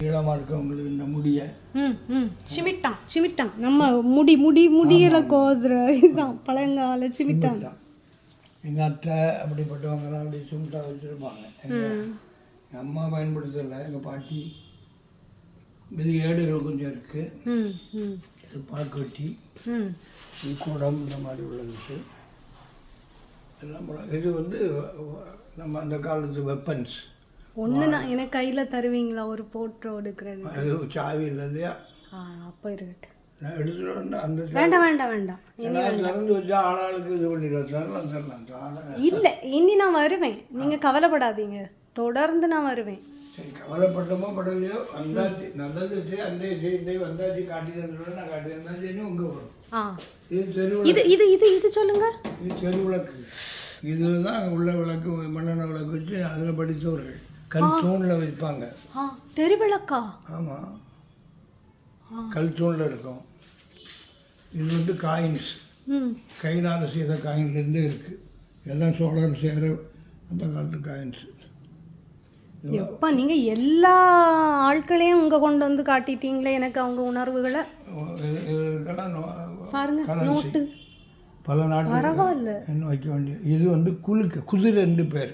நீளமாக இருக்கவங்களுக்கு இந்த முடியை சிமிட்டான் நம்ம முடியல கோதுற இதுதான் பழங்கால சிமிட்டான். எங்கள் அத்தை அப்படிப்பட்டவங்கலாம் அப்படி சுமிட்டா வச்சுருப்பாங்க. எங்கள் அம்மா பயன்படுத்தலை, எங்கள் பாட்டி. இது ஏடுகள் கொஞ்சம் இருக்குது. இது பாக்கொட்டி, இது குடம், இந்த மாதிரி உள்ளது எல்லாம். இது வந்து நம்ம அந்த காலத்து வெப்பன்ஸ். ஒன்றுண்ணா எனக்கு கையில் தருவீங்களா ஒரு போட்டோ எடுக்கிறது? அது சாவி இல்லை இல்லையா? அப்போ இருக்கட்டும், நான் எடுத்துகிட்டு வந்தேன். அந்த வேண்டாம் திறந்து வச்சா ஆளாளுக்கு இது பண்ணிடுவேன். தரலாம். இல்லை, இனி நான் வருவேன், நீங்கள் கவலைப்படாதீங்க, தொடர்ந்து நான் வருவேன். சரி, கவலைப்பட்டமோ படலையோ வந்தாச்சு, நல்லது அந்தே செய்ய வந்தாச்சு, காட்டிட்டு நான் காட்டி வந்தாச்சுன்னு உங்கள் வரும். இது தெருவிளக்கு. இது சொல்லுங்க. இது தெருவிளக்கு. இதில் தான் உள்ள விளக்கு, மண்ணெண்ணெய் விளக்கு வச்சு அதில் படித்தவர்கள் கல் தூணில் வைப்பாங்க. தெருவிளக்கா? ஆமாம், கல் தூணில் இருக்கும். இது வந்து காயின்ஸ், கைனால் செய்த காயின்லேருந்தே இருக்குது. எல்லாம் சோழர் சேர அந்த காலத்து காயின்ஸ். எப்போ நீங்கள் எல்லா ஆட்களையும் இங்கே கொண்டு வந்து காட்டிட்டீங்களே எனக்கு அவங்க உணர்வுகளை. இதுக்கெல்லாம் பாருங்க, நோட்டு பல நாட்டு பரவாயில்ல என்ன வைக்க வேண்டியது. இது வந்து குதிரை 2 பேர்.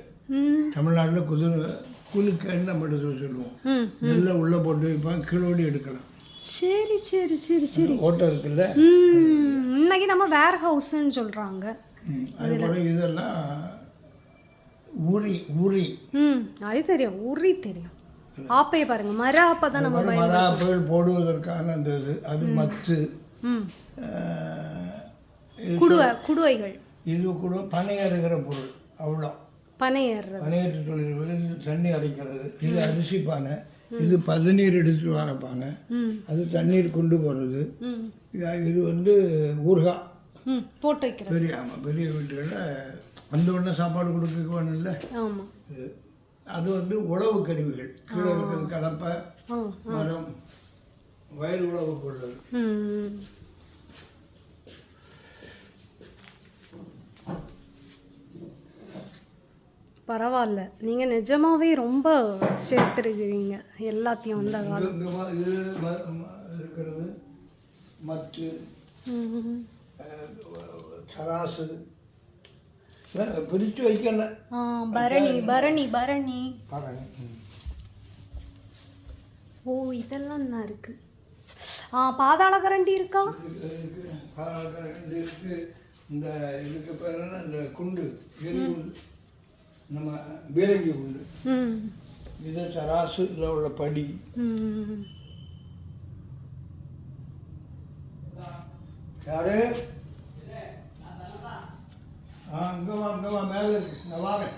தமிழ்நாட்டில் குலுக்கன்னு நம்ம சொல்லுவோம். நெல்லை உள்ளே போட்டு வைப்பாங்க, கிலோடி எடுக்கலாம். சரி ஓட்டம் இருக்குல்ல, இன்னைக்கு நம்ம வேர் ஹவுஸ்ன்னு சொல்கிறாங்க. அது போல இதெல்லாம் உரி. அது தெரியும், உரி தெரியும். ஆப்பையை பாருங்க, மர ஆப்பை தான் நம்ம மர ஆப்பைகள் போடுவதற்கான அந்த இது. அது மத்து, குடுவைகள். இது கூட பனை அறுகிற பொருள். அவ்வளோ பனையேற்று தொழில். தண்ணி அரைக்கிறது. இது அரிசி பானை. இது பதநீர் எடுத்துட்டு வர பானை. அது தண்ணீர் கொண்டு போகிறது. இது வந்து ஊறுகாய் போட்டு வைக்கிறது. பெரிய வீட்டுகளில் வந்த உடனே சாப்பாடு கொடுக்க வேணும் இல்லை. அது வந்து உழவு கருவிகள். கீழே இருக்கிறது கலப்பை, மரம், வயல் உழவுக்கு உள்ளது. பரவாயில்ல, நீங்கள் நிஜமாவே ரொம்ப சேர்த்துருக்கிறீங்க எல்லாத்தையும். அந்த காலம் இது இருக்கிறது மத்து, சராசு பிரித்து வைக்கல. பரணி. ஓ, இதெல்லாம் என்ன இருக்கு? பாதாள கரண்டி இருக்கா? பாதாள கரண்டி இருக்கு. இந்த இதுக்கு பேர் என்ன, இந்த குண்டு, நம்ம பீரங்கி குண்டு. இது சராசு. இதில் உள்ள படி. யாரு? அங்கே வா மேலே இருக்கு. நான் வாரேன்.